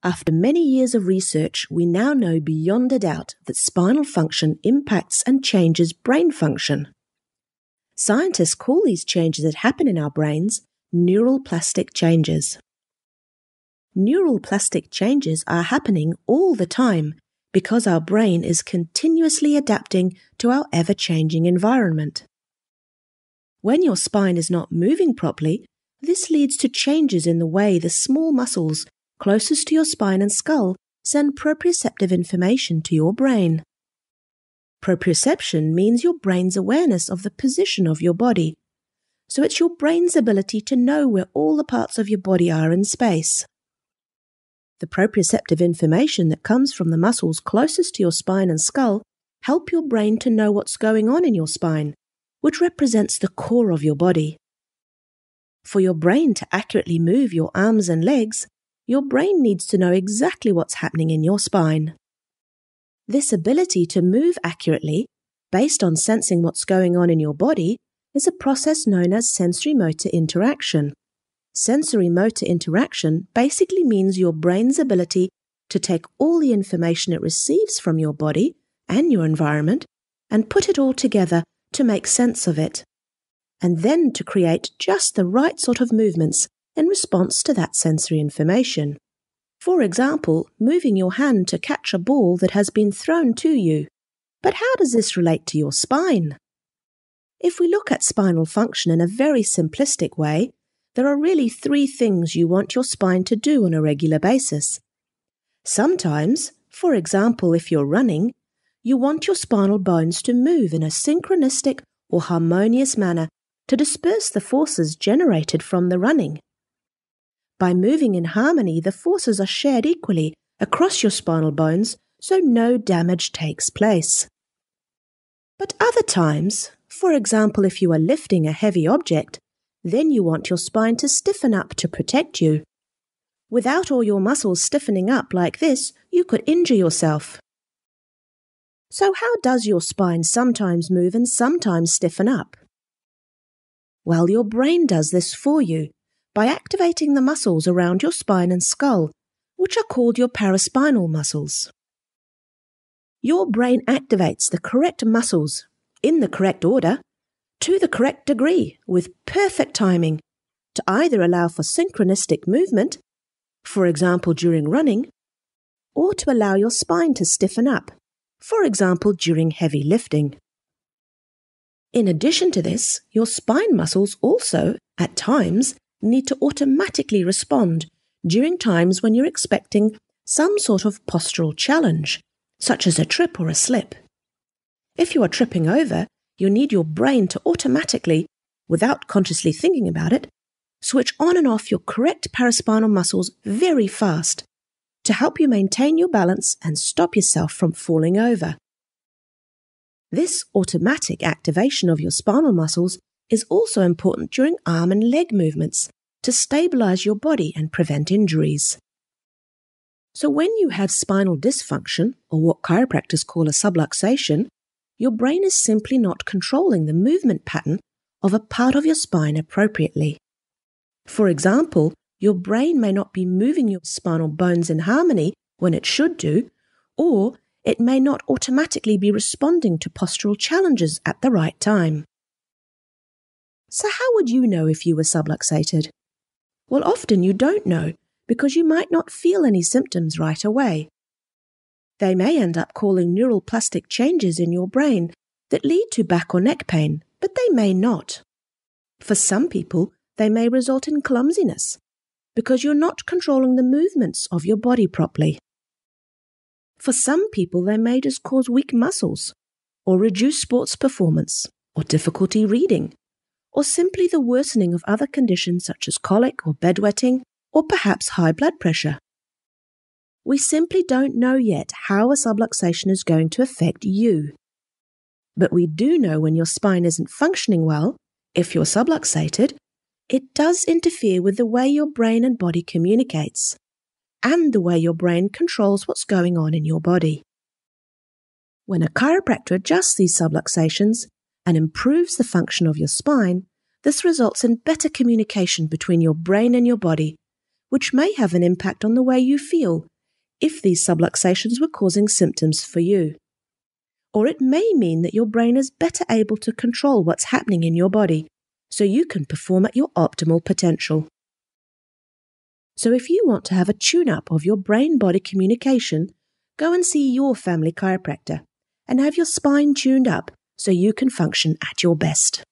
After many years of research, we now know beyond a doubt that spinal function impacts and changes brain function. Scientists call these changes that happen in our brains neural-plastic changes. Neural-plastic changes are happening all the time because our brain is continuously adapting to our ever-changing environment. When your spine is not moving properly, this leads to changes in the way the small muscles closest to your spine and skull send proprioceptive information to your brain. Proprioception means your brain's awareness of the position of your body, so it's your brain's ability to know where all the parts of your body are in space. The proprioceptive information that comes from the muscles closest to your spine and skull help your brain to know what's going on in your spine, which represents the core of your body. For your brain to accurately move your arms and legs, your brain needs to know exactly what's happening in your spine. This ability to move accurately, based on sensing what's going on in your body, is a process known as sensory-motor interaction. Sensory-motor interaction basically means your brain's ability to take all the information it receives from your body and your environment and put it all together to make sense of it, and then to create just the right sort of movements in response to that sensory information. For example, moving your hand to catch a ball that has been thrown to you. But how does this relate to your spine? If we look at spinal function in a very simplistic way, there are really 3 things you want your spine to do on a regular basis. Sometimes, for example, if you're running, you want your spinal bones to move in a synchronistic or harmonious manner to disperse the forces generated from the running. By moving in harmony, the forces are shared equally across your spinal bones so no damage takes place. But other times, for example if you are lifting a heavy object, then you want your spine to stiffen up to protect you. Without all your muscles stiffening up like this, you could injure yourself. So how does your spine sometimes move and sometimes stiffen up? Well, your brain does this for you by activating the muscles around your spine and skull, which are called your paraspinal muscles. Your brain activates the correct muscles in the correct order, to the correct degree, with perfect timing, to either allow for synchronistic movement, for example during running, or to allow your spine to stiffen up, for example during heavy lifting. In addition to this, your spine muscles also, at times, need to automatically respond during times when you're expecting some sort of postural challenge, such as a trip or a slip. If you are tripping over, you need your brain to automatically, without consciously thinking about it, switch on and off your correct paraspinal muscles very fast to help you maintain your balance and stop yourself from falling over. This automatic activation of your spinal muscles is also important during arm and leg movements to stabilize your body and prevent injuries. So when you have spinal dysfunction, or what chiropractors call a subluxation, your brain is simply not controlling the movement pattern of a part of your spine appropriately. For example, your brain may not be moving your spinal bones in harmony when it should do, or it may not automatically be responding to postural challenges at the right time. So how would you know if you were subluxated? Well, often you don't know because you might not feel any symptoms right away. They may end up causing neural-plastic changes in your brain that lead to back or neck pain, but they may not. For some people, they may result in clumsiness because you're not controlling the movements of your body properly. For some people, they may just cause weak muscles, or reduce sports performance, or difficulty reading, or simply the worsening of other conditions such as colic or bedwetting, or perhaps high blood pressure. We simply don't know yet how a subluxation is going to affect you. But we do know when your spine isn't functioning well, if you're subluxated, it does interfere with the way your brain and body communicates, and the way your brain controls what's going on in your body. When a chiropractor adjusts these subluxations and improves the function of your spine, this results in better communication between your brain and your body, which may have an impact on the way you feel if these subluxations were causing symptoms for you. Or it may mean that your brain is better able to control what's happening in your body, so you can perform at your optimal potential. So if you want to have a tune-up of your brain-body communication, go and see your family chiropractor and have your spine tuned up so you can function at your best.